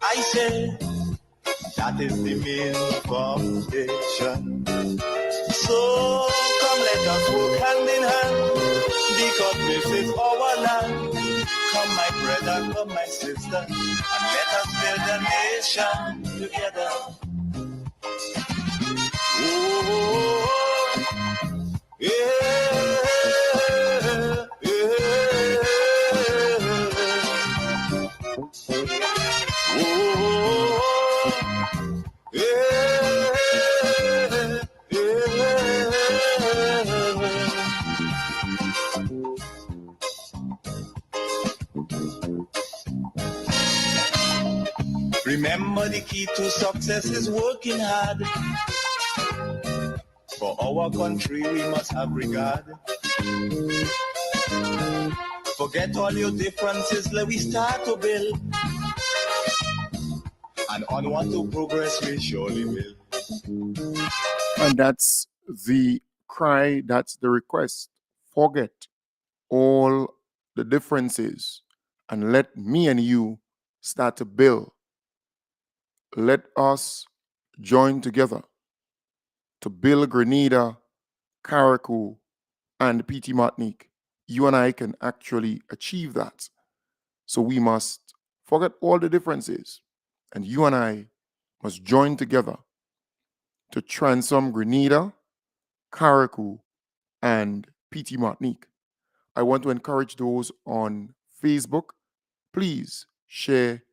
I say that is the main foundation. So come let us work hand in hand, because this is our land. Come my brother, come my sister, and let us build a nation together. Oh, yeah, yeah. Oh, yeah, yeah. Remember, the key to success is working hard. For our country, we must have regard. Forget all your differences, let we start to build. And onward to progress we surely will. And that's the cry, that's the request. Forget all the differences and let me and you start to build. Let us join together to build Grenada, Carriacou, and PT Martinique. You and I can actually achieve that. So we must forget all the differences, and you and I must join together to transform Grenada, Carriacou, and PT Martinique. I want to encourage those on Facebook, please share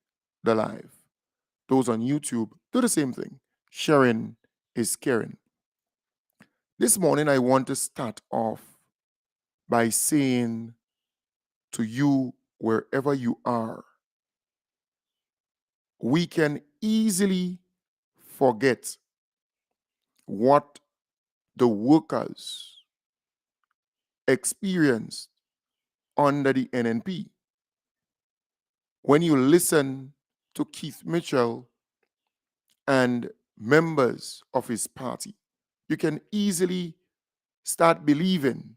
the live. Those on YouTube, do the same thing. Sharing is caring. This morning, I want to start off by saying to you, wherever you are, we can easily forget what the workers experienced under the NNP. When you listen to Keith Mitchell and members of his party, you can easily start believing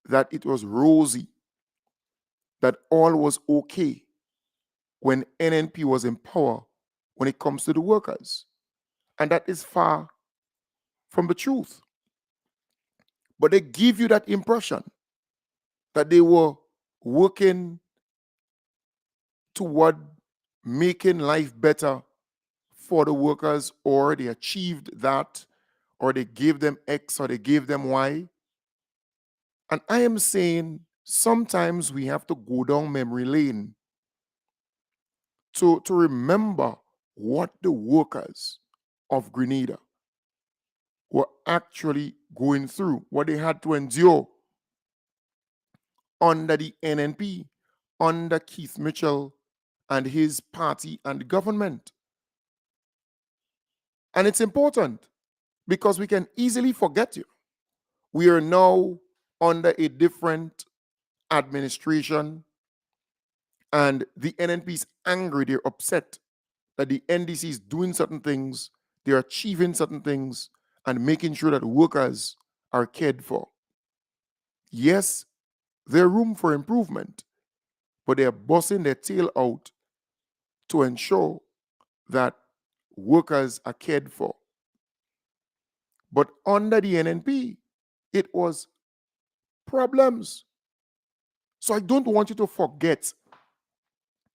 that it was rosy, that all was okay when NNP was in power when it comes to the workers. And that is far from the truth. But they give you that impression that they were working toward making life better for the workers, or they achieved that, or they gave them X, or they gave them Y. And I am saying sometimes we have to go down memory lane to remember what the workers of Grenada were actually going through, what they had to endure under the NNP, under Keith Mitchell and his party and government. And it's important because we can easily forget you. We are now under a different administration, and the NNP is angry, they're upset that the NDC is doing certain things, they're achieving certain things, and making sure that workers are cared for. Yes, there's room for improvement, but they're busting their tail out to ensure that workers are cared for. But under the NNP, it was problems. So I don't want you to forget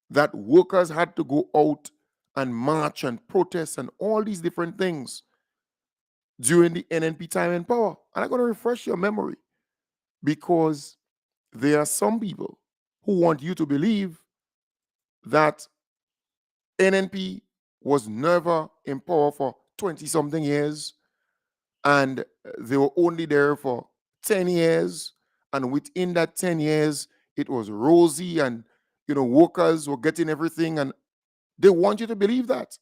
that workers had to go out and march and protest and all these different things during the NNP time in power. And I'm going to refresh your memory, because there are some people who want you to believe that NNP was never in power for 20-something years, and they were only there for 10 years, and within that 10 years, it was rosy, and workers were getting everything, and they want you to believe that.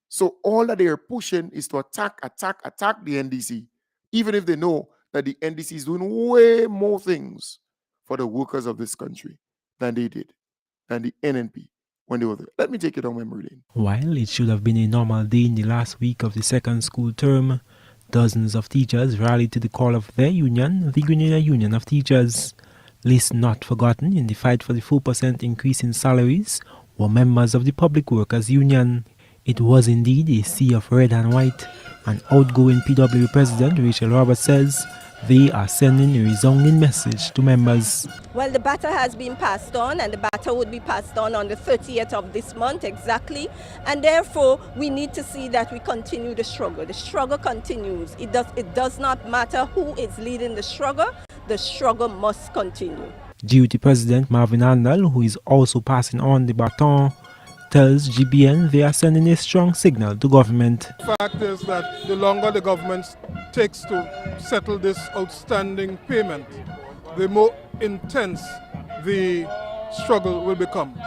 So all that they are pushing is to attack the NDC, even if they know that the NDC is doing way more things for the workers of this country than they did, than the NNP when they were there. Let me take it on memory lane. While it should have been a normal day in the last week of the second school term, dozens of teachers rallied to the call of their union, the Grenada Union of Teachers. List not forgotten, in the fight for the 4% increase in salaries, were members of the Public Workers Union. It was indeed a sea of red and white, and outgoing PW President Rachel Roberts says they are sending a resounding message to members. Well, the baton has been passed on, and the baton would be passed on the 30th of this month exactly, and therefore we need to see that we continue the struggle. The struggle continues. It does not matter who is leading the struggle must continue. Duty President Marvin Handel, who is also passing on the baton, tells GBN they are sending a strong signal to government. The fact is that the longer the government takes to settle this outstanding payment, the more intense the struggle will become.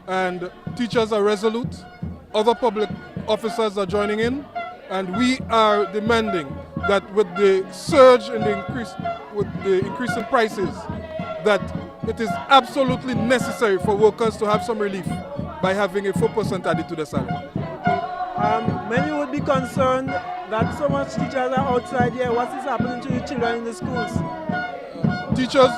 And teachers are resolute, other public officers are joining in, and we are demanding that with the surge in the increase in prices, that it is absolutely necessary for workers to have some relief by having a 4% added to the salary. Many would be concerned that so much teachers are outside here. What is happening to the children in the schools? Teachers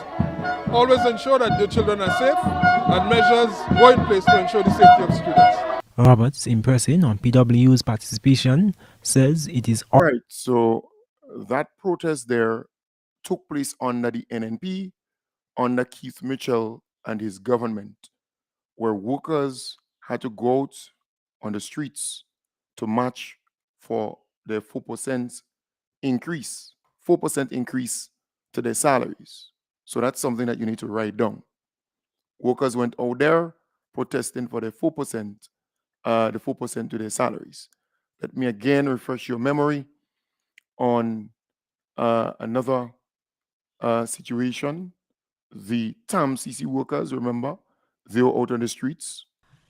always ensure that the children are safe, and measures were in place to ensure the safety of students. Roberts, in person on PW's participation, says it is all right. So that protest there took place under the NNP, under Keith Mitchell and his government, where workers had to go out on the streets to march for their 4% increase, 4% increase to their salaries. So that's something that you need to write down. Workers went out there protesting for their 4%, the 4% to their salaries. Let me again refresh your memory on another situation. The TAMCC workers, remember, they were out on the streets.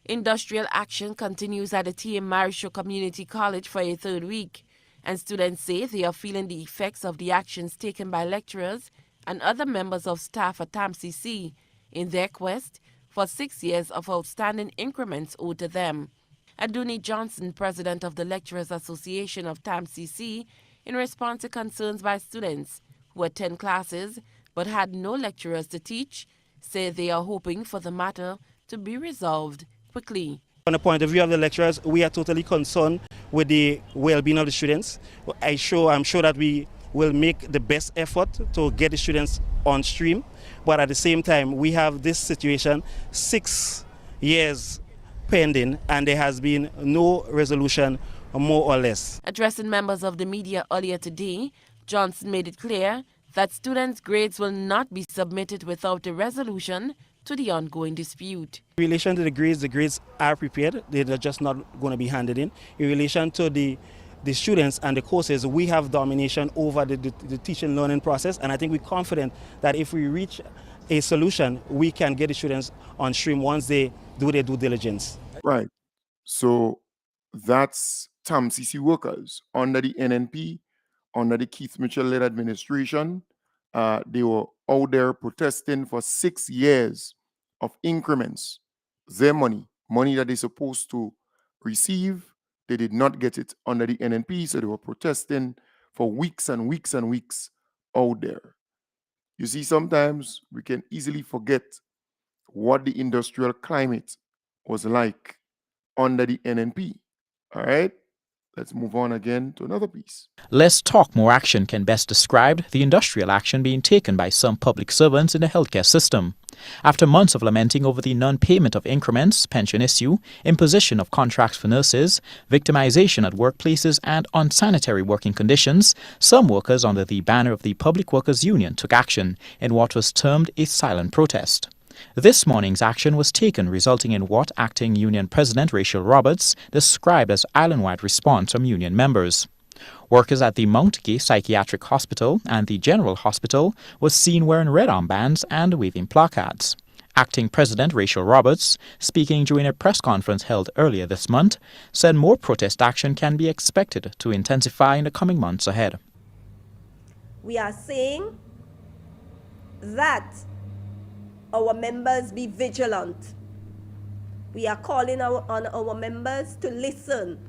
Industrial action continues at the T.M. Marisho Community College for a third week, and students say they are feeling the effects of the actions taken by lecturers and other members of staff at TAMCC in their quest for 6 years of outstanding increments owed to them. Aduni Johnson, president of the Lecturers Association of TAMCC, in response to concerns by students who attend classes but had no lecturers to teach, say they are hoping for the matter to be resolved quickly. From the point of view of the lecturers, we are totally concerned with the well-being of the students. I'm sure that we will make the best effort to get the students on stream, but at the same time, we have this situation 6 years pending, and there has been no resolution, more or less. Addressing members of the media earlier today, Johnson made it clear that students' grades will not be submitted without a resolution to the ongoing dispute. In relation to the grades are prepared. They're just not going to be handed in. In relation to the students and the courses, we have domination over the teaching learning process, and I think we're confident that if we reach a solution, we can get the students on stream once they do their due diligence. Right. So that's TAMCC workers under the NNP, under the Keith Mitchell-led administration. They were out there protesting for 6 years of increments. Their money that they're supposed to receive, they did not get it under the NNP, so they were protesting for weeks and weeks and weeks out there. You see, sometimes we can easily forget what the industrial climate was like under the NNP. All right? Let's move on again to another piece. Less talk, more action can best describe the industrial action being taken by some public servants in the healthcare system. After months of lamenting over the non-payment of increments, pension issue, imposition of contracts for nurses, victimization at workplaces and unsanitary working conditions, some workers under the banner of the Public Workers Union took action in what was termed a silent protest. This morning's action was taken, resulting in what Acting Union President Rachel Roberts described as island-wide response from union members. Workers at the Mount Gay Psychiatric Hospital and the General Hospital were seen wearing red armbands and waving placards. Acting President Rachel Roberts, speaking during a press conference held earlier this month, said more protest action can be expected to intensify in the coming months ahead. We are saying that our members be vigilant. We are calling on our members to listen.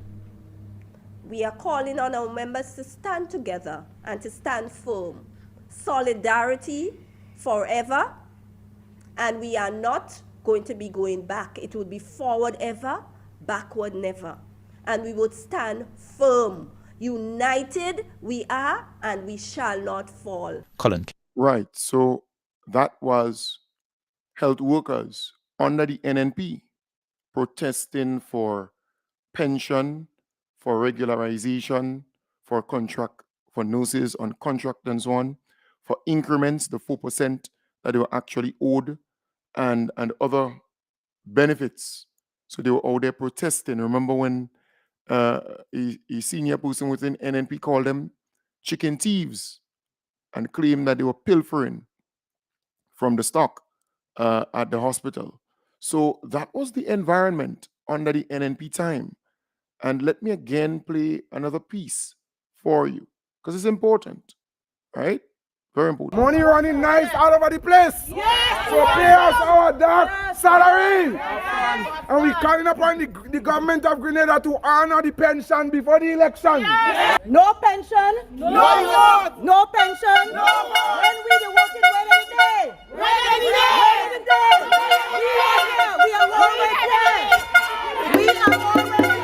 We are calling on our members to stand together and to stand firm. Solidarity forever, and we are not going to be going back. It would be forward ever, backward never. And we would stand firm. United we are, and we shall not fall. Cullen. Right. So that was health workers under the NNP protesting for pension, for regularization, for contract, for nurses on contract and so on, for increments, the 4% that they were actually owed, and other benefits. So they were out there protesting. Remember when a senior person within NNP called them chicken thieves and claimed that they were pilfering from the stock at the hospital. So that was the environment under the NNP time. And let me again play another piece for you because it's important, right? Very important. Money running nice all over the place. Yes. So pay us our dark salary. And we calling upon the government of Grenada to honor the pension before the election. Yes. No pension. No vote. No pension. No vote. When we the working wedding day. Wedding day. We are always there. We are always there.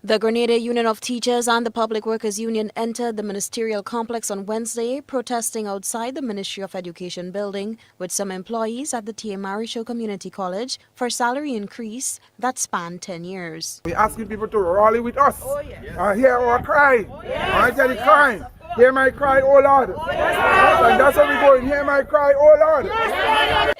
The Grenada Union of Teachers and the Public Workers Union entered the ministerial complex on Wednesday, protesting outside the Ministry of Education building with some employees at the T.A. Marisho Community College for salary increase that spanned 10 years. We're asking people to rally with us. Hear our cry. I tell the cry. Hear my cry, oh Lord. And that's how we go. Hear my cry, oh Lord.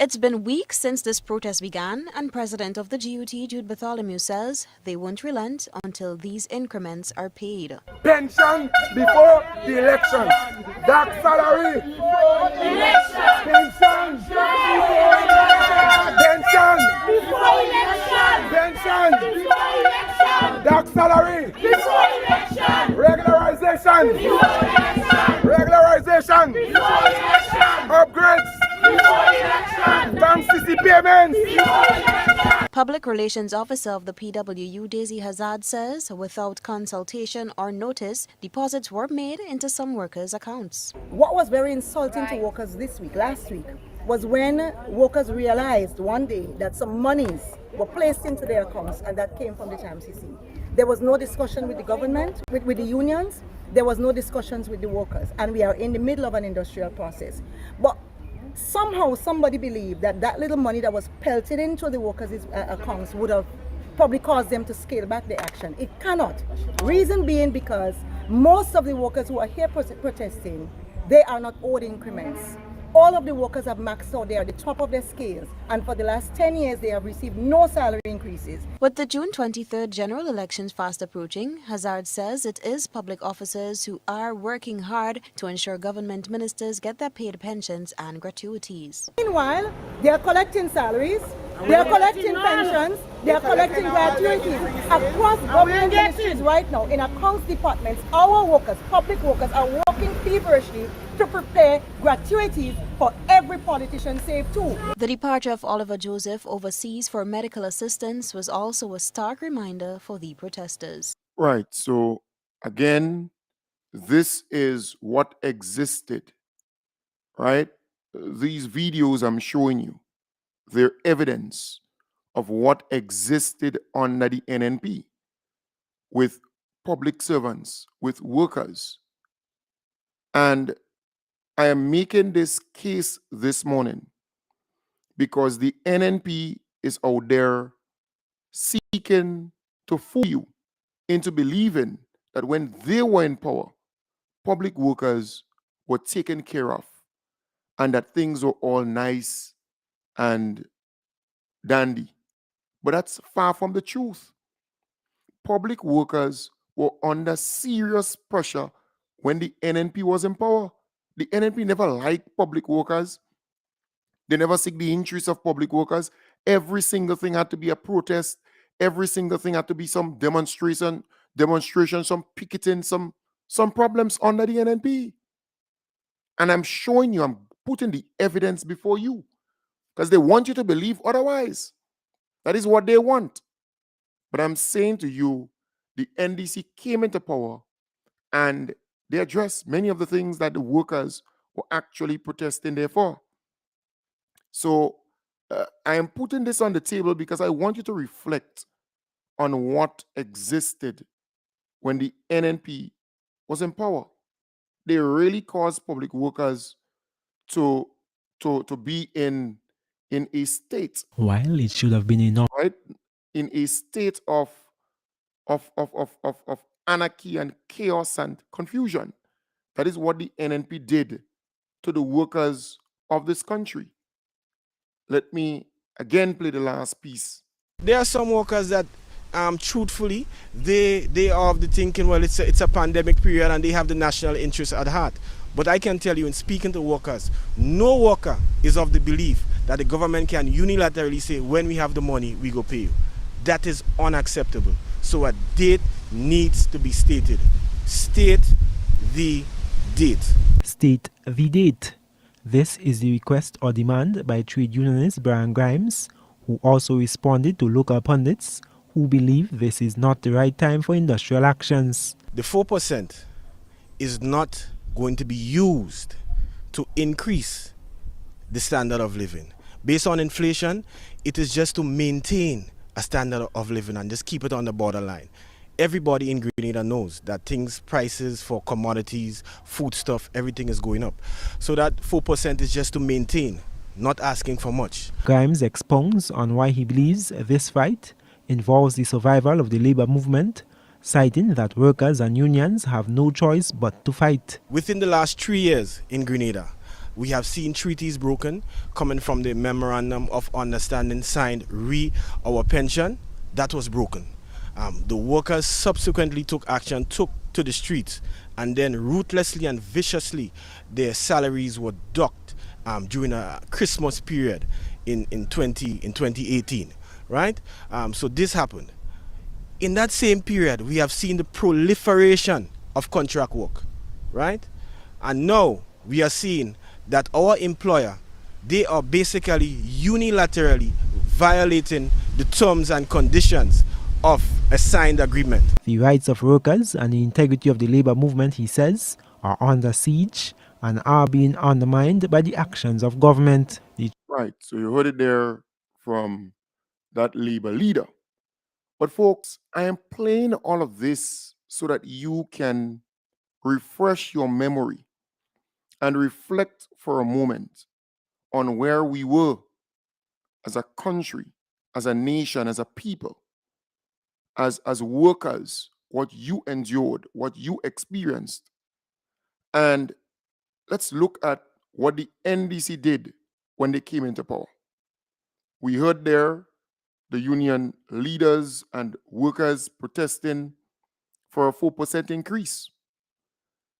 It's been weeks since this protest began, and President of the GUT, Jude Bartholomew, says they won't relent until these increments are paid. Pension before the election. Dark salary. Pension. Pension. Pension. Dark salary. Regularization. Regularization. Upgrades. From CC payments. Public Relations Officer of the PWU, Daisy Hazard, says without consultation or notice, deposits were made into some workers' accounts. What was very insulting to workers last week, was when workers realized one day that some monies were placed into their accounts and that came from the TMCC. There was no discussion with the government, with the unions. There was no discussions with the workers, and we are in the middle of an industrial process. But somehow somebody believed that that little money that was pelted into the workers' accounts would have probably caused them to scale back the action. It cannot. Reason being because most of the workers who are here protesting, they are not owed increments. All of the workers have maxed out. They are at the top of their scales, and for the last 10 years they have received no salary increases. With the June 23rd general elections fast approaching, Hazard says it is public officers who are working hard to ensure government ministers get their paid pensions and gratuities. Meanwhile, they are collecting salaries, they are collecting pensions, they are collecting gratuities. Across government ministries right now, in accounts departments, our workers, public workers, are working feverishly to prepare gratuities for every politician save two. The departure of Oliver Joseph overseas for medical assistance was also a stark reminder for the protesters. Right. So again, this is what existed, right? These videos I'm showing you, they're evidence of what existed under the NNP with public servants, with workers. And I am making this case this morning because the NNP is out there seeking to fool you into believing that when they were in power, public workers were taken care of and that things were all nice and dandy. But that's far from the truth. Public workers were under serious pressure when the NNP was in power. The NNP never liked public workers. They never seek the interests of public workers. Every single thing had to be a protest. Every single thing had to be some demonstration, some picketing, some problems under the NNP. And I'm showing you, I'm putting the evidence before you because they want you to believe otherwise. That is what they want. But I'm saying to you, the NDC came into power and they addressed many of the things that the workers were actually protesting there for. So I am putting this on the table because I want you to reflect on what existed when the NNP was in power. They really caused public workers to be in a state, While it should have been enough. right? In a state of anarchy and chaos and confusion. That is what the NNP did to the workers of this country. Let me again play the last piece. There are some workers that, truthfully, they are of the thinking, well, it's a pandemic period and they have the national interest at heart. But I can tell you, in speaking to workers, no worker is of the belief that the government can unilaterally say, when we have the money, we go pay you. That is unacceptable. So a date needs to be stated. State the date. State the date. This is the request or demand by trade unionist Brian Grimes, who also responded to local pundits who believe this is not the right time for industrial actions. The 4% is not going to be used to increase the standard of living. Based on inflation, it is just to maintain a standard of living and just keep it on the borderline. Everybody in Grenada knows that prices for commodities, foodstuff, everything is going up. So that 4% is just to maintain, not asking for much. Grimes expounds on why he believes this fight involves the survival of the labor movement, citing that workers and unions have no choice but to fight. Within the last 3 years in Grenada, we have seen treaties broken coming from the Memorandum of Understanding signed our pension, that was broken. The workers subsequently took action, took to the streets, and then ruthlessly and viciously their salaries were docked during a Christmas period in 2018, right? So this happened. In that same period, we have seen the proliferation of contract work, right? And now we are seeing that our employer, they are basically unilaterally violating the terms and conditions of a signed agreement. The rights of workers and the integrity of the labor movement, he says, are under siege and are being undermined by the actions of government. Right, so you heard it there from that labor leader. But folks, I am playing all of this so that you can refresh your memory and reflect for a moment on where we were as a country, as a nation, as a people, as workers, what you endured, what you experienced. And let's look at what the NDC did when they came into power. We heard there the union leaders and workers protesting for a 4% increase.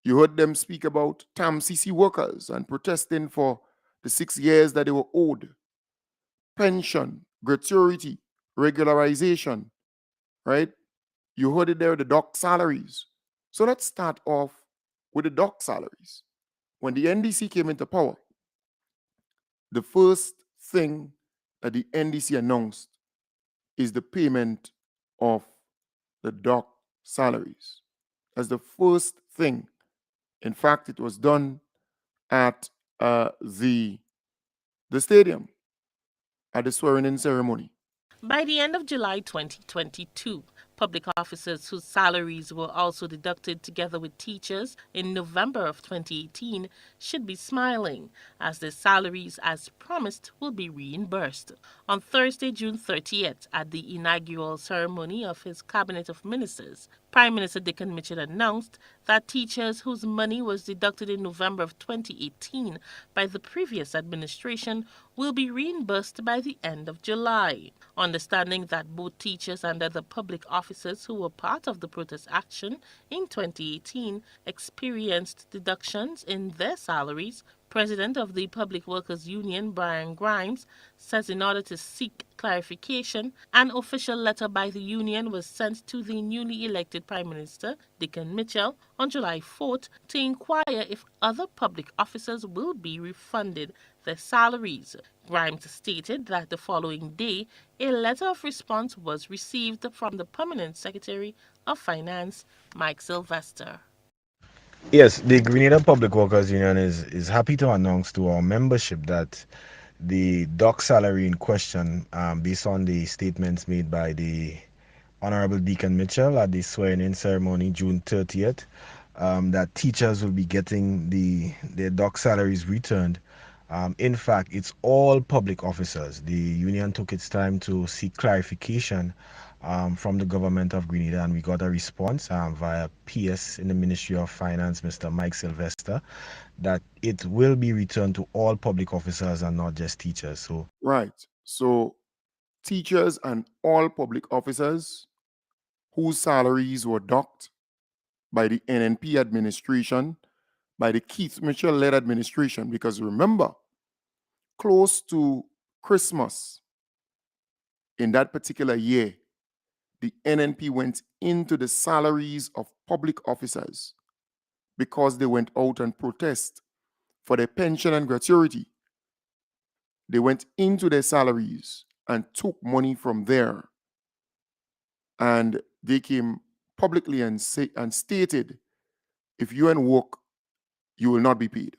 You heard them speak about TAMCC workers and protesting for the 6 years that they were owed. Pension, gratuity, regularization, right? You heard it there, the dock salaries. So let's start off with the dock salaries. When the NDC came into power, the first thing that the NDC announced is the payment of the dock salaries. That's the first thing. In fact, it was done at the stadium at the swearing-in ceremony. By the end of July 2022, public officers whose salaries were also deducted together with teachers in November of 2018 should be smiling, as their salaries, as promised, will be reimbursed. On Thursday, June 30th, at the inaugural ceremony of his Cabinet of Ministers, Prime Minister Dickon Mitchell announced that teachers whose money was deducted in November of 2018 by the previous administration will be reimbursed by the end of July. Understanding that both teachers and other public officers who were part of the protest action in 2018 experienced deductions in their salaries, President of the Public Workers Union, Brian Grimes, says in order to seek clarification, an official letter by the union was sent to the newly elected Prime Minister, Dickon Mitchell, on July 4th to inquire if other public officers will be refunded their salaries. Grimes stated that the following day, a letter of response was received from the Permanent Secretary of Finance, Mike Sylvester. Yes, the Grenada Public Workers Union is happy to announce to our membership that the dock salary in question, based on the statements made by the Honorable Deacon Mitchell at the swearing-in ceremony June 30th, that teachers will be getting their dock salaries returned. In fact, it's all public officers. The union took its time to seek clarification from the government of Grenada, and we got a response via PS in the Ministry of Finance, Mr. Mike Sylvester, that it will be returned to all public officers and not just teachers. So Right. So teachers and all public officers whose salaries were docked by the NNP administration, by the Keith Mitchell-led administration, because remember, close to Christmas in that particular year, the NNP went into the salaries of public officers because they went out and protest for their pension and gratuity. They went into their salaries and took money from there. And they came publicly and stated, if you ain't work, you will not be paid.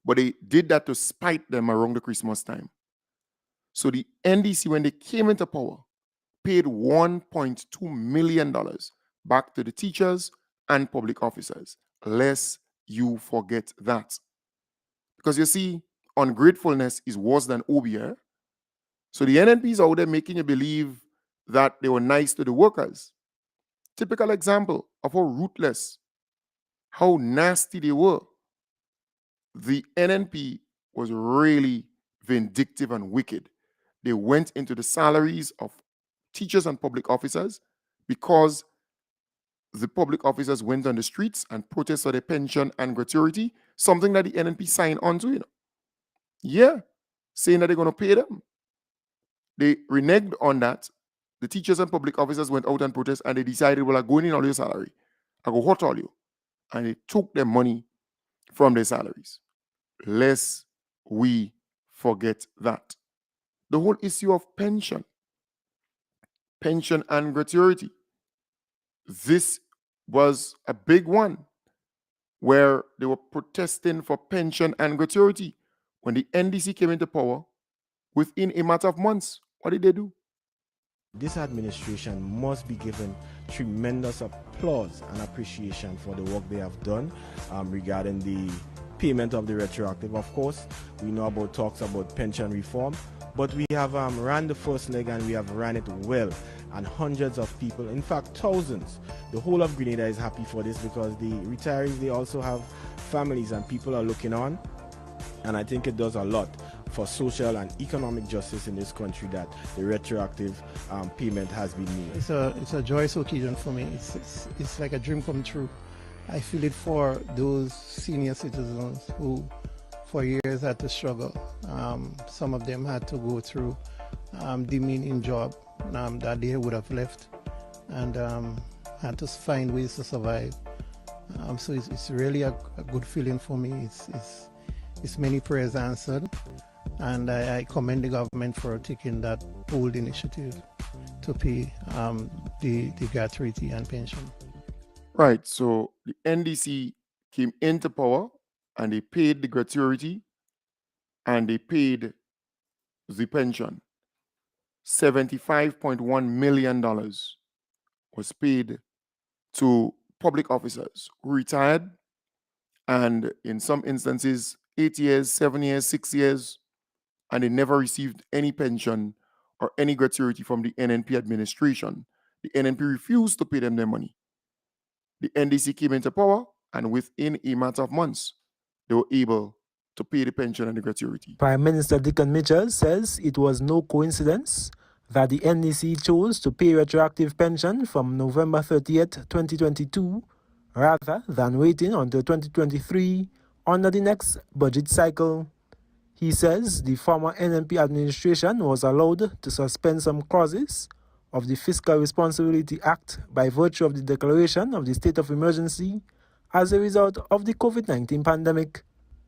But they did that to spite them around the Christmas time. So the NDC, when they came into power, paid $1.2 million back to the teachers and public officers, lest you forget that. Because you see, ungratefulness is worse than OBR. So the NNP is out there making you believe that they were nice to the workers. Typical example of how ruthless, how nasty they were. The NNP was really vindictive and wicked. They went into the salaries of teachers and public officers because the public officers went on the streets and protested for their pension and gratuity, something that the NNP signed on to, Yeah, saying that they're going to pay them. They reneged on that. The teachers and public officers went out and protested, and they decided, well, I'm going in all your salary. I go hot all you. And they took their money from their salaries. Lest we forget that. The whole issue of pension and gratuity. This was a big one where they were protesting for pension and gratuity. When the NDC came into power, within a matter of months, what did they do? This administration must be given tremendous applause and appreciation for the work they have done regarding the payment of the retroactive. Of course, we know about talks about pension reform, but we have ran the first leg and we have ran it well. And hundreds of people, in fact thousands, the whole of Grenada is happy for this because the retirees, they also have families and people are looking on. And I think it does a lot for social and economic justice in this country that the retroactive payment has been made. It's a joyous occasion for me. It's like a dream come true. I feel it for those senior citizens who for years had to struggle. Some of them had to go through demeaning job that they would have left and had to find ways to survive. So it's really a good feeling for me. It's many prayers answered, and I commend the government for taking that bold initiative to pay the gratuity and pension. Right, so the NDC came into power and they paid the gratuity and they paid the pension. $75.1 million was paid to public officers who retired, and in some instances, 8 years, 7 years, 6 years, and they never received any pension or any gratuity from the NNP administration. The NNP refused to pay them their money. The NDC came into power, and within a matter of months, they were able to pay the pension and the gratuity. Prime Minister Deacon Mitchell says it was no coincidence that the NDC chose to pay retroactive pension from November 30th, 2022, rather than waiting until 2023 under the next budget cycle. He says the former NNP administration was allowed to suspend some clauses of the Fiscal Responsibility Act by virtue of the declaration of the state of emergency as a result of the COVID-19 pandemic.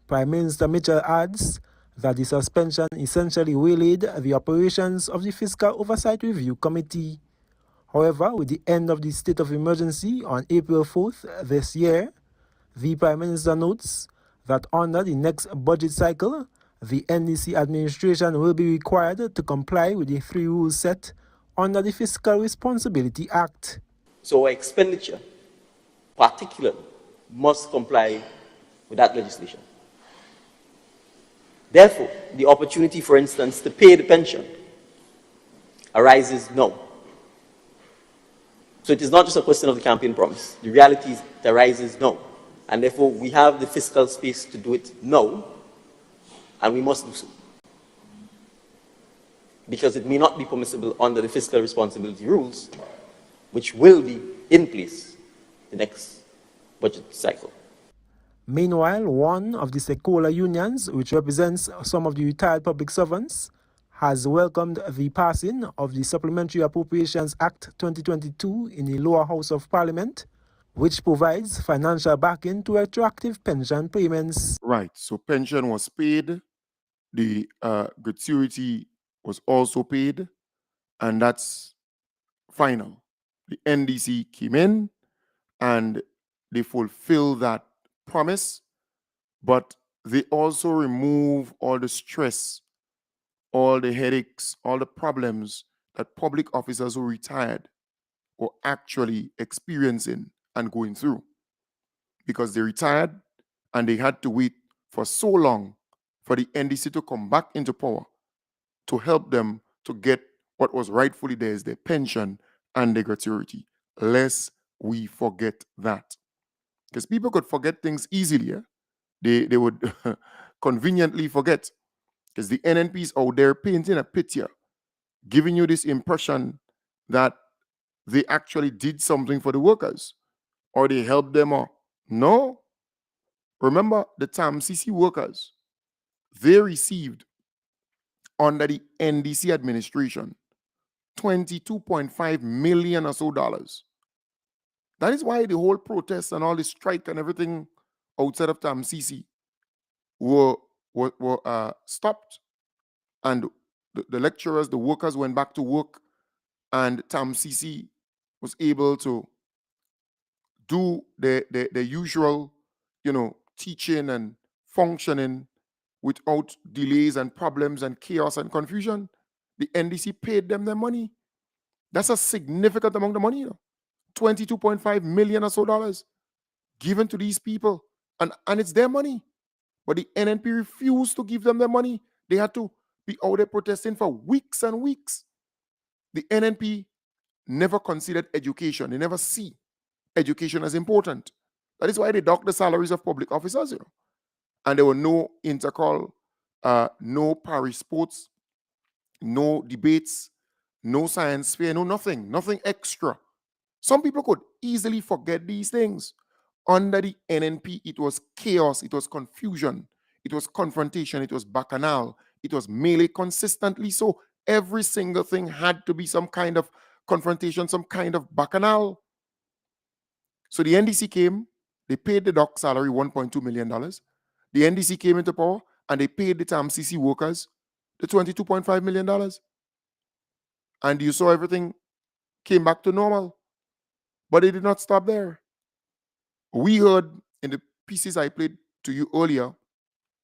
Prime Minister Mitchell adds that the suspension essentially waylaid the operations of the Fiscal Oversight Review Committee. However, with the end of the state of emergency on April 4th this year, the Prime Minister notes that under the next budget cycle, the NDC administration will be required to comply with the 3 rules set under the Fiscal Responsibility Act. So our expenditure, particularly, must comply with that legislation. Therefore, the opportunity, for instance, to pay the pension arises now. So it is not just a question of the campaign promise. The reality is it arises now. And therefore, we have the fiscal space to do it now, and we must do so. Because it may not be permissible under the fiscal responsibility rules, which will be in place the next budget cycle. Meanwhile, one of the stakeholder unions, which represents some of the retired public servants, has welcomed the passing of the Supplementary Appropriations Act 2022 in the lower house of Parliament, which provides financial backing to retroactive pension payments. Right, so pension was paid, the gratuity was also paid, and that's final. The NDC came in and they fulfilled that promise, but they also remove all the stress, all the headaches, all the problems that public officers who retired were actually experiencing and going through, because they retired and they had to wait for so long for the NDC to come back into power to help them to get what was rightfully theirs, their pension and their gratuity. Lest we forget that. Because people could forget things easily. Yeah? They would conveniently forget. Because the NNP is out there painting a picture, giving you this impression that they actually did something for the workers or they helped them or no. Remember the TAMCC workers, they received under the NDC administration $22.5 million or so dollars. That is why the whole protest and all the strike and everything outside of TAMCC were stopped, and the lecturers, the workers went back to work, and TAMCC was able to do the usual, teaching and functioning without delays and problems and chaos and confusion. The NDC paid them their money. That's a significant amount of money, $22.5 million or so dollars given to these people, and it's their money. But the NNP refused to give them their money. They had to be out there protesting for weeks and weeks. The NNP never considered education. They never see education as important. That is why they docked the salaries of public officers. And there were no intercall, no parish sports, no debates, no science fair, no nothing extra. Some people could easily forget these things. Under the NNP, it was chaos, it was confusion, it was confrontation, it was bacchanal, it was melee consistently. So every single thing had to be some kind of confrontation, some kind of bacchanal. So the NDC came, they paid the doc salary $1.2 million. The NDC came into power and they paid the TAMCC workers the $22.5 million. And you saw everything came back to normal. But it did not stop there. We heard in the pieces I played to you earlier,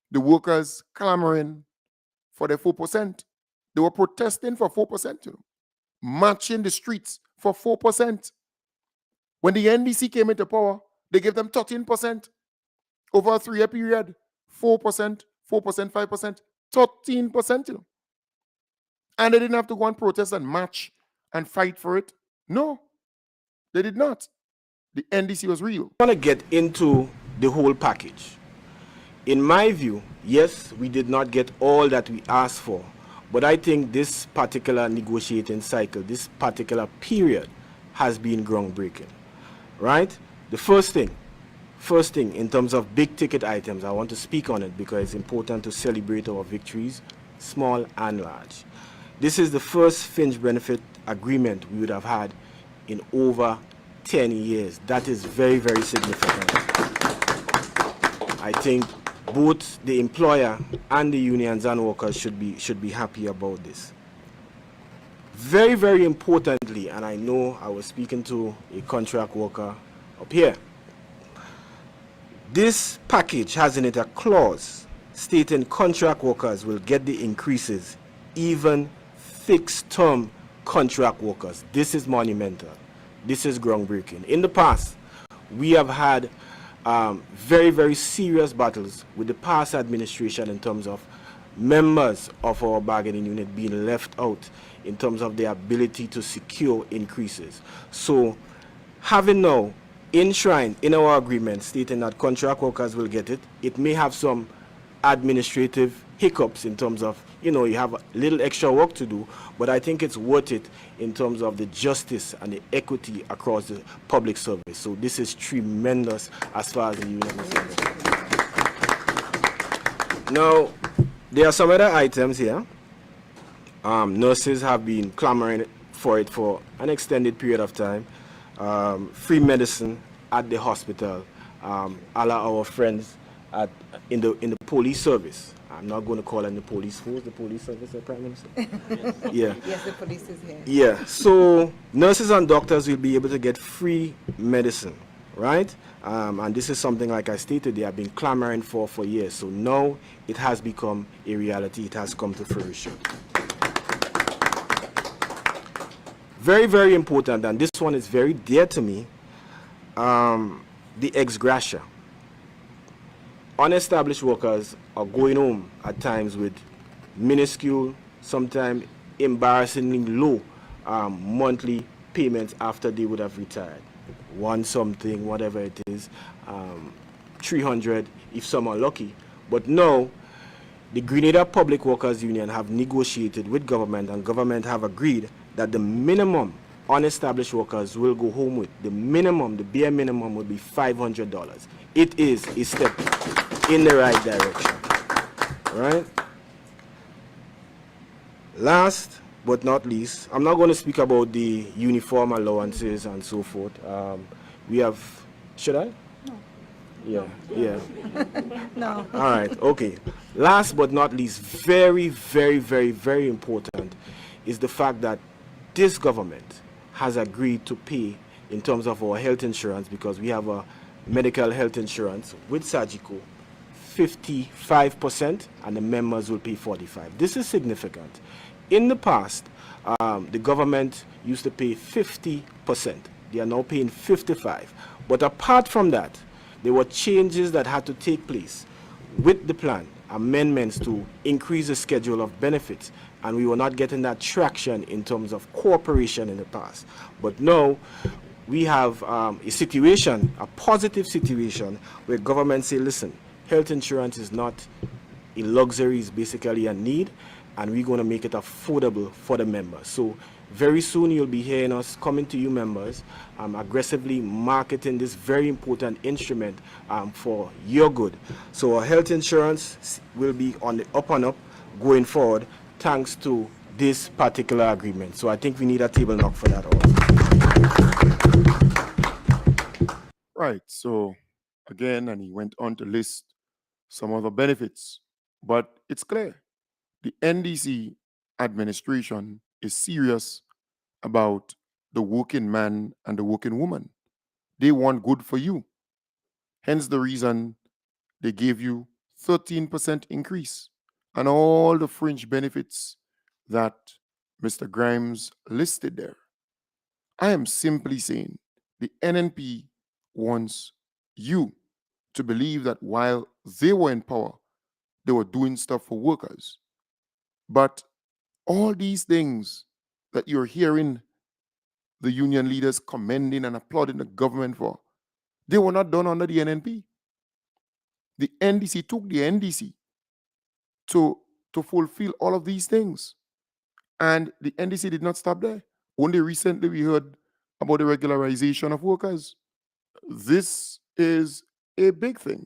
the workers clamoring for their 4%. They were protesting for 4%, marching the streets for 4%. When the NDC came into power, they gave them 13% over a 3-year period. 4%, 5%, 13%. And they didn't have to go and protest and march and fight for it. No, they did not. The NDC was real. I want to get into the whole package. In my view, yes, we did not get all that we asked for, but I think this particular negotiating cycle, this particular period has been groundbreaking, right? The first thing in terms of big ticket items, I want to speak on it because it's important to celebrate our victories, small and large. This is the first fringe benefit agreement we would have had in over 10 years. That is very, very significant. I think both the employer and the unions and workers should be happy about this. Very, very importantly, and I know I was speaking to a contract worker up here, this package has in it a clause stating contract workers will get the increases, even fixed-term contract workers. This is monumental. This is groundbreaking. In the past, we have had very, very serious battles with the past administration in terms of members of our bargaining unit being left out in terms of their ability to secure increases. So having now enshrined in our agreement stating that contract workers will get it, it may have some administrative hiccups in terms of, you have a little extra work to do, but I think it's worth it in terms of the justice and the equity across the public service. So this is tremendous as far as the union is concerned. Now, there are some other items here. Nurses have been clamoring for it for an extended period of time. Free medicine at the hospital, a la our friends in the police service. I'm not going to call it the police force, the police service, the Prime Minister. Yeah. Yes, the police is here. Yeah. So nurses and doctors will be able to get free medicine, right? And this is something, like I stated, they have been clamoring for years. So now it has become a reality. It has come to fruition. Very, very important, and this one is very dear to me, the ex gratia. Unestablished workers are going home at times with minuscule, sometimes embarrassingly low monthly payments after they would have retired. One something, whatever it is, 300 if some are lucky. But now, the Grenada Public Workers Union have negotiated with government, and government have agreed that the minimum unestablished workers will go home with, the minimum, the bare minimum will be $500. It is a step in the right direction, right? Last but not least, I'm not going to speak about the uniform allowances and so forth. We have, should I? No. Yeah, yeah. No. All right, okay. Last but not least, very, very, very, very important is the fact that this government has agreed to pay in terms of our health insurance, because we have a medical health insurance with Sagico, 55%, and the members will pay 45%. This is significant. In the past, the government used to pay 50%. They are now paying 55%. But apart from that, there were changes that had to take place with the plan, amendments to increase the schedule of benefits, and we were not getting that traction in terms of cooperation in the past. But now we have a situation, a positive situation, where government say, listen, health insurance is not a luxury, it's basically a need, and we're going to make it affordable for the members. So very soon you'll be hearing us coming to you members, aggressively marketing this very important instrument for your good. So our health insurance will be on the up and up going forward, thanks to this particular agreement. So I think we need a table knock for that also. Right. So again, and he went on to list some other benefits, but it's clear the NDC administration is serious about the working man and the working woman. They want good for you. Hence the reason they gave you 13% increase and all the fringe benefits that Mr. Grimes listed there. I am simply saying the NNP wants you to believe that while they were in power, they were doing stuff for workers. But all these things that you're hearing the union leaders commending and applauding the government for, they were not done under the NNP. The NDC took the NDC to fulfill all of these things. And the NDC did not stop there. Only recently we heard about the regularization of workers. This is a big thing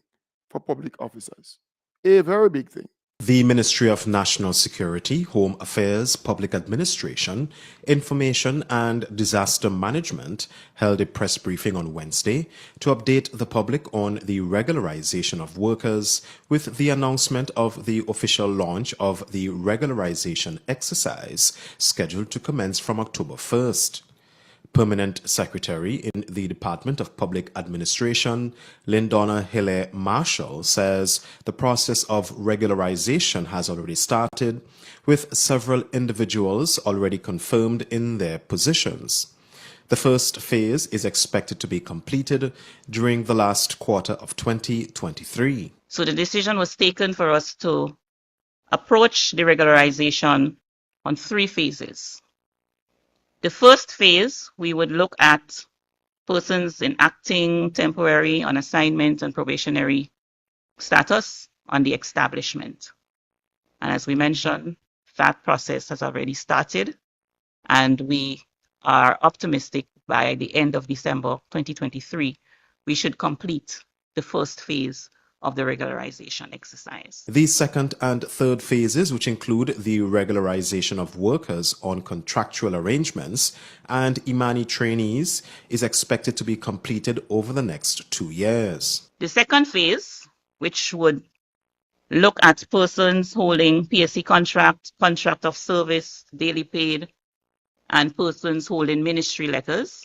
for public officers, a very big thing. The Ministry of National Security, Home Affairs, Public Administration, Information and Disaster Management held a press briefing on Wednesday to update the public on the regularization of workers with the announcement of the official launch of the regularization exercise scheduled to commence from October 1st. Permanent Secretary in the Department of Public Administration, Lindonna Hille Marshall, says the process of regularization has already started, with several individuals already confirmed in their positions. The first phase is expected to be completed during the last quarter of 2023. So the decision was taken for us to approach the regularization on 3 phases. The first phase, we would look at persons in acting, temporary, on assignment, and probationary status on the establishment. And as we mentioned, that process has already started, and we are optimistic by the end of December 2023, we should complete the first phase of the regularization exercise. The second and third phases, which include the regularization of workers on contractual arrangements and Imani trainees, is expected to be completed over the next 2 years. The second phase, which would look at persons holding PSC contract of service, daily paid, and persons holding ministry letters.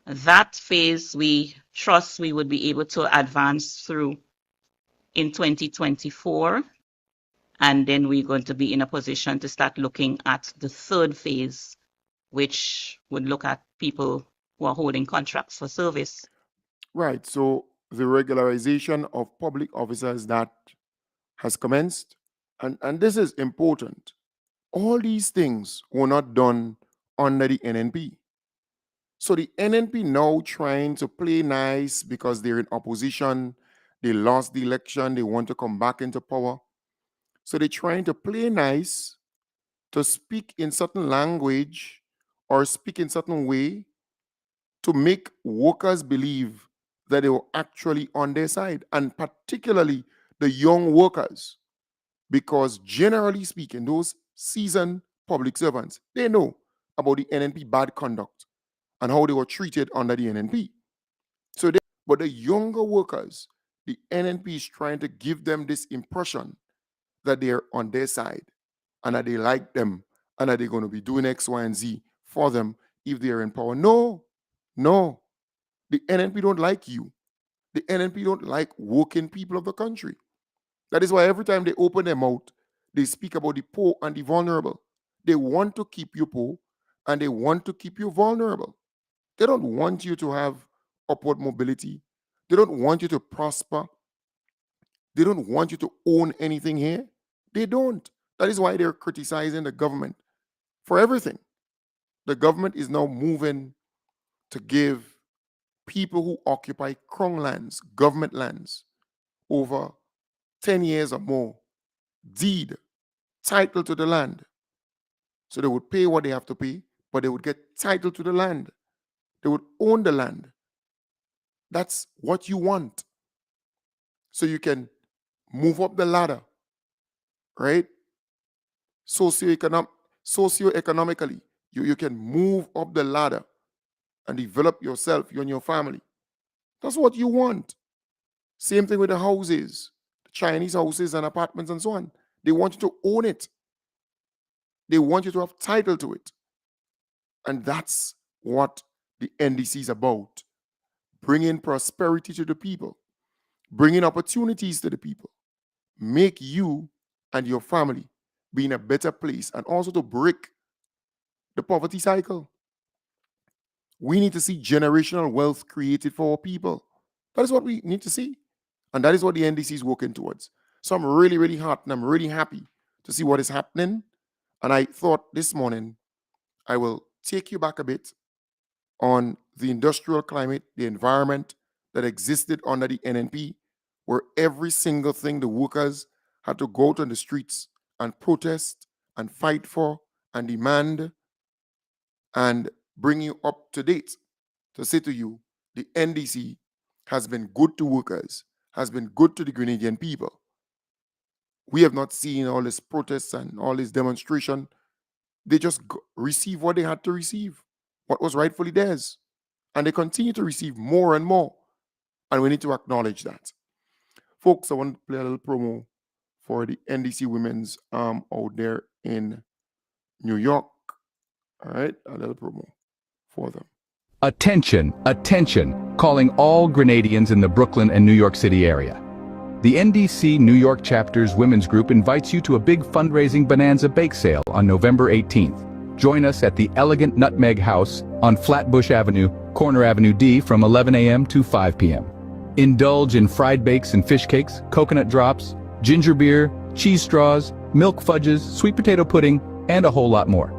That phase we trust we would be able to advance through in 2024. And then we're going to be in a position to start looking at the third phase, which would look at people who are holding contracts for service. Right. So the regularization of public officers that has commenced, and this is important. All these things were not done under the NNP. So the NNP now trying to play nice because they're in opposition, they lost the election, they want to come back into power. So they're trying to play nice, to speak in certain language or speak in certain way to make workers believe that they were actually on their side, and particularly the young workers, because generally speaking, those seasoned public servants, they know about the NNP bad conduct and how they were treated under the NNP. But the younger workers, the NNP is trying to give them this impression that they're on their side and that they like them and that they're going to be doing X, Y, and Z for them if they're in power. No, no. The NNP don't like you. The NNP don't like working people of the country. That is why every time they open their mouth, they speak about the poor and the vulnerable. They want to keep you poor and they want to keep you vulnerable. They don't want you to have upward mobility. They don't want you to prosper. They don't want you to own anything here. They don't. That is why they're criticizing the government for everything. The government is now moving to give people who occupy crown lands, government lands, over 10 years or more, deed, title to the land. So they would pay what they have to pay, but they would get title to the land. They would own the land. That's what you want. So you can move up the ladder, right? Socioeconomically, you can move up the ladder and develop yourself, you and your family. That's what you want. Same thing with the houses, the Chinese houses and apartments and so on. They want you to own it. They want you to have title to it. And that's what the NDC is about. Bringing prosperity to the people, bringing opportunities to the people, make you and your family be in a better place, and also to break the poverty cycle. We need to see generational wealth created for our people. That is what we need to see. And that is what the NDC is working towards. So I'm really, really hot and I'm really happy to see what is happening. And I thought this morning I will take you back a bit on the industrial climate, the environment that existed under the NNP, where every single thing the workers had to go out on the streets and protest and fight for and demand, and bring you up to date to say to you, the NDC has been good to workers, has been good to the Grenadian people. We have not seen all this protests and all this demonstration. They just received what they had to receive, what was rightfully theirs. And they continue to receive more and more. And we need to acknowledge that. Folks, I want to play a little promo for the NDC Women's Arm out there in New York. All right, a little promo. for them. Attention, attention, calling all Grenadians in the Brooklyn and New York City area. The NDC New York Chapter's Women's Group invites you to a big fundraising bonanza bake sale on November 18th. Join us at the Elegant Nutmeg House on Flatbush Avenue, Corner Avenue D from 11 a.m. to 5 p.m. Indulge in fried bakes and fish cakes, coconut drops, ginger beer, cheese straws, milk fudges, sweet potato pudding, and a whole lot more.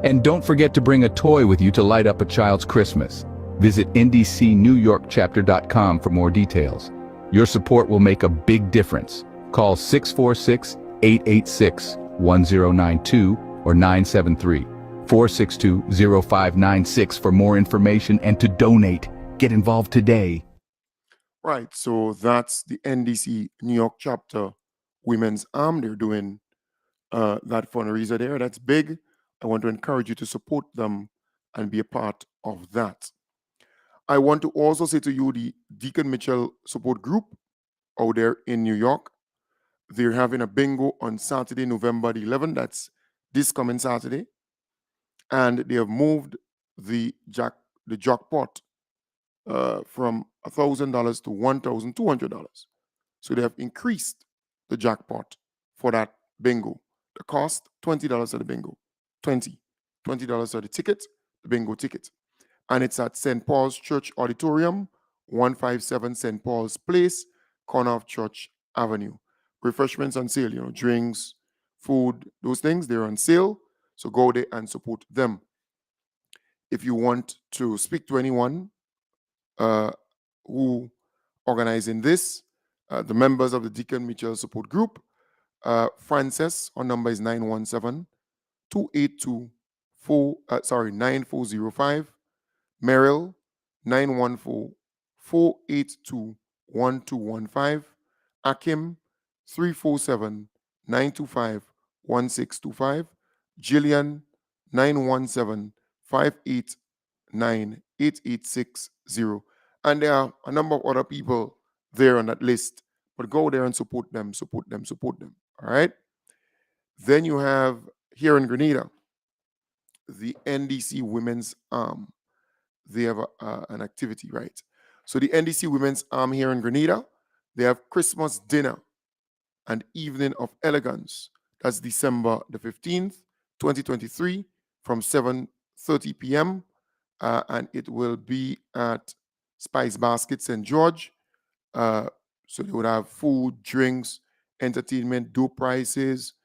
And don't forget to bring a toy with you to light up a child's Christmas. Visit ndcnewyorkchapter.com for more details. Your support will make a big difference. Call 646-886-1092 or 973-462-0596 for more information and to donate. Get involved today. Right, so that's the NDC New York chapter women's arm. They're doing that fundraiser there. That's big. I want to encourage you to support them and be a part of that. I want to also say to you, the Deacon Mitchell support group out there in New York, they're having a bingo on Saturday, November the 11th. That's this coming Saturday. And they have moved the jackpot from $1,000 to $1,200. So they have increased the jackpot for that bingo. The cost, $20 for the bingo. $20 for the ticket, the bingo ticket. And it's at St. Paul's Church Auditorium, 157 St. Paul's Place, corner of Church Avenue. Refreshments on sale, drinks, food, those things, they're on sale. So go there and support them. If you want to speak to anyone who organizing this, the members of the Deacon Mitchell support group, Frances, our number is 917-282-9405. Merrill, 914-482-1215. Akim, 347-925-1625. Jillian, 917-589-8860. And there are a number of other people there on that list. But go there and support them. All right? Then you have here in Grenada, the NDC Women's Arm. They have an activity, right? So the NDC Women's Arm here in Grenada, they have Christmas dinner and evening of elegance. That's December the 15th, 2023, from 7:30 p.m. And it will be at Spice Basket St. George. So they would have food, drinks, entertainment, dope prices,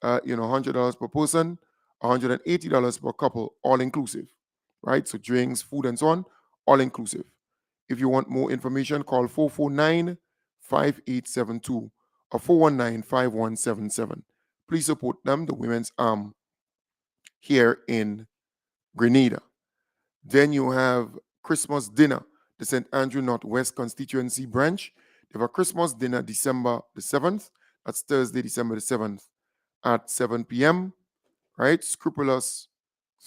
$100 per person, $180 per couple, all inclusive, right? So drinks, food, and so on, all inclusive. If you want more information, call 449-5872 or 419-5177. Please support them, the Women's Arm here in Grenada. Then you have Christmas dinner, the St. Andrew Northwest Constituency Branch. They have a Christmas dinner December the 7th. That's Thursday, December the 7th at 7 p.m., right? Scrupulous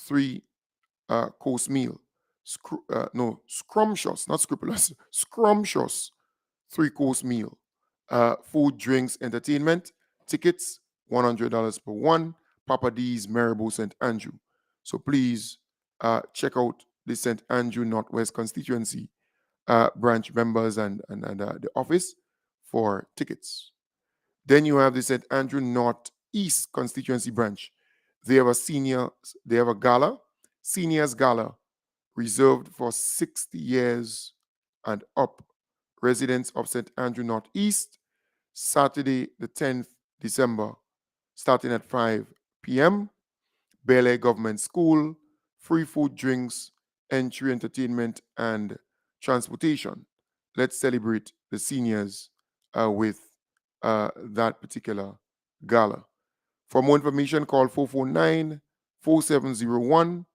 3-course meal. Scrumptious, not scrupulous, scrumptious 3-course meal. Food, drinks, entertainment, tickets, $100 per one. Papa D's, Maribor, St. Andrew. So please check out the St. Andrew Northwest Constituency branch members and the office for tickets. Then you have the St. Andrew Northeast Constituency branch. They have a gala, seniors gala, reserved for 60 years and up. Residents of St. Andrew Northeast, Saturday the 10th December, starting at 5 p.m. Bel Air Government School, free food, drinks, entry, entertainment, and transportation. Let's celebrate the seniors with that particular gala. For more information, call 449-4701.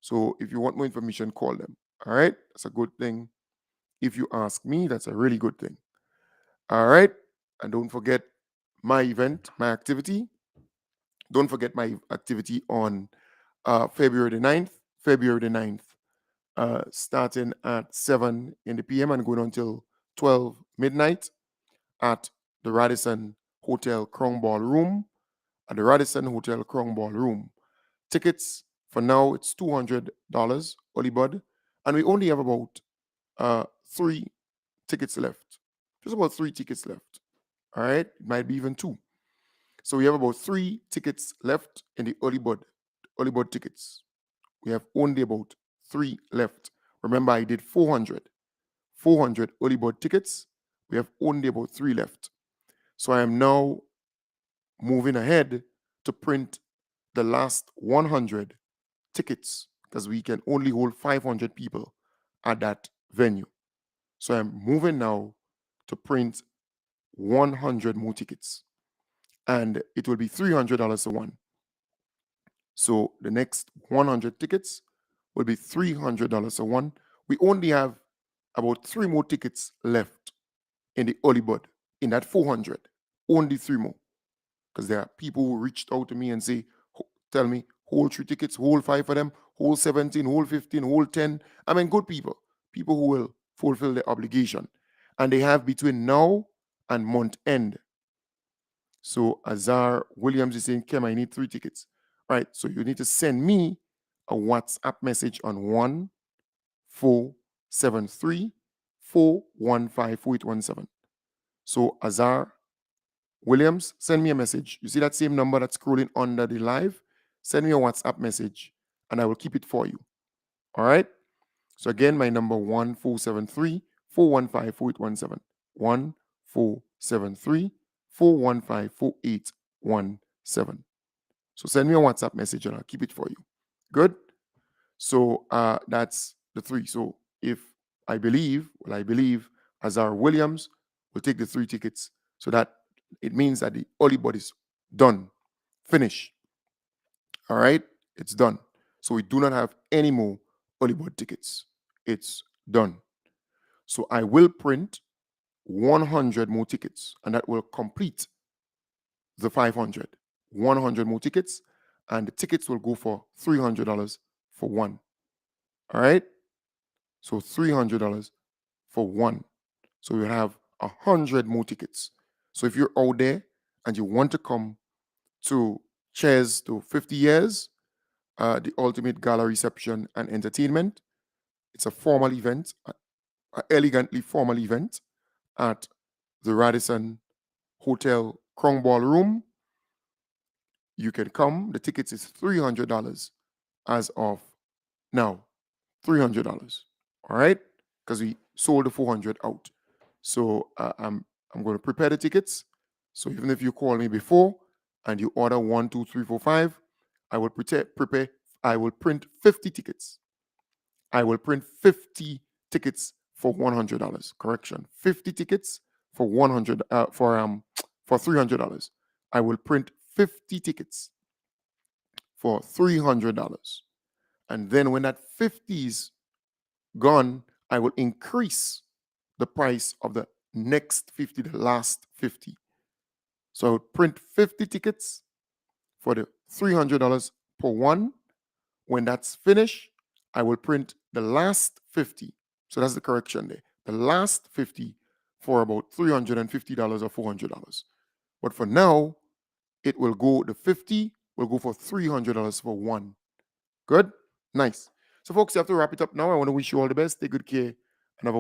So if you want more information, call them. All right? That's a good thing. If you ask me, that's a really good thing. All right? And don't forget my event, my activity. Don't forget my activity on February the 9th, starting at 7 in the p.m. and going until 12 midnight at the Radisson Hotel Crown Ballroom. At the Radisson Hotel Crown Ballroom. Tickets For now, it's $200 early bird, and we only have about 3 tickets left. Just about 3 tickets left. All right, it might be even 2. So we have about 3 tickets left in the early bird tickets. We have only about 3 left. Remember, I did 400 early bird tickets. We have only about 3 left. So I am now moving ahead to print the last 100 tickets because we can only hold 500 people at that venue. So I'm moving now to print 100 more tickets, and it will be $300 a one. So the next 100 tickets will be $300 a one. We only have about 3 more tickets left in the early bird, in that 400. Only 3 more. Because there are people who reached out to me and say, tell me, hold 3 tickets, hold 5 of them, hold 17, hold 15, hold 10. I mean, good people who will fulfill their obligation. And they have between now and month end. So Azar Williams is saying, Kim, I need 3 tickets. Right, so you need to send me a WhatsApp message on 1473-415-4817. So Azar Williams, send me a message. You see that same number that's scrolling under the live? Send me a WhatsApp message and I will keep it for you. All right? So again, my number 1473-415-4817. 1473-415-4817. So send me a WhatsApp message and I'll keep it for you. Good? So that's the 3. So if I believe Azar Williams will take the 3 tickets, so that it means that the early bird is done, finished. All right? It's done. So we do not have any more early bird tickets. It's done. So I will print 100 more tickets, and that will complete the 500. 100 more tickets, and the tickets will go for $300 for one. All right? So $300 for one. So we have 100 more tickets. So if you're out there and you want to come to Cheers to 50 years, the ultimate gala reception and entertainment, it's a formal event, an elegantly formal event at the Radisson Hotel Crown Ballroom. You can come. The tickets is $300 as of now. $300. All right? Because we sold the 400 out. So I'm going to prepare the tickets. So even if you call me before and you order 1, 2, 3, 4, 5, I will prepare. I will print 50 tickets. I will print 50 tickets for $100. Correction, 50 tickets for $300. I will print 50 tickets for $300. And then when that 50 is gone, I will increase the price of the next 50, the last 50. So I would print 50 tickets for the $300 per one. When that's finished, I will print the last 50. So that's the correction there. The last 50 for about $350 or $400. But for now, it will go, the 50 will go for $300 for one. Good? Nice. So folks, you have to wrap it up now. I want to wish you all the best. Take good care and have a